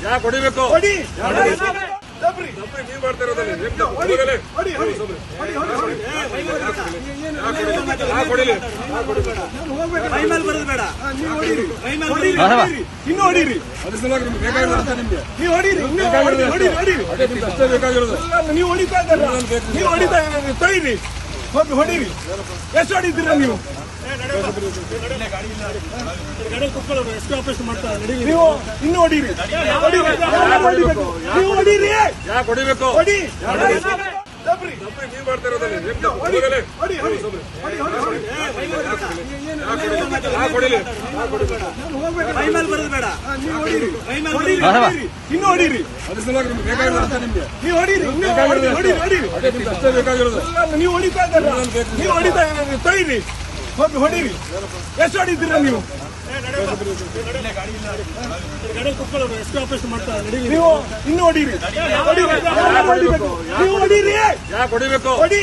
ಯಾಕೆ ಹೊಡಿಬೇಕು? ನೀವ್ ಮಾಡ್ತಾ ಇರೋದಲ್ಲಿ ಇನ್ನು ಹೊಡೀರಿ, ಅದ್ರ ಸಲುವಾಗಿ ನಿಮ್ಗೆ ಬೇಕಾಗಿರುತ್ತೆ. ನಿಮ್ಗೆ ನೀವು ಹೊಡೀರಿ, ಅಷ್ಟೇ ಬೇಕಾಗಿರೋದು. ನೀವು ಹೊಡಿತಾ ಇದ್ದೀರ, ನೀವು ಹೊಡಿತಾ ಇದ್ದೀರ, ತೊಯ್ರಿ ಹೋಗಿ ಹೊಡೀರಿ. ಎಷ್ಟು ಹೊಡಿತೀರ ನೀವು? ನೀವು ಇನ್ನು ಹೊಡೀರಿ, ನೀವು ಹೊಡೀರಿ. ಯಾಕೆ ಹೊಡಿಬೇಕು? ಹೊಡಿ, ನೀವ್ ಮಾಡ್ತಾ ಇರೋದಲ್ಲಿ ಇನ್ನು ಹೊಡೀರಿ. ಅದ್ರ ಸಲುವಾಗಿ ನಿಮ್ಗೆ ಬೇಕಾಗಿರುತ್ತೆ. ನಿಮ್ಗೆ ನೀವು ಹೊಡೀರಿ, ಅಷ್ಟೇ ಬೇಕಾಗಿರೋದು. ನೀವು ಹೊಡಿತಾ ಇದ್ದೀರ, ನೀವು ಹೊಡಿತಾ ಇದ್ದೀರ, ತೊಯ್ರಿ ಹೋಗಿ ಹೊಡೀರಿ. ಎಷ್ಟು ಹೊಡಿತೀರ ನೀವು? ನೀವು ಇನ್ನು ಹೊಡೀರಿ, ನೀವು ಹೊಡೀರಿ. ಯಾಕೆ ಹೊಡಿಬೇಕು? ಹೊಡಿ.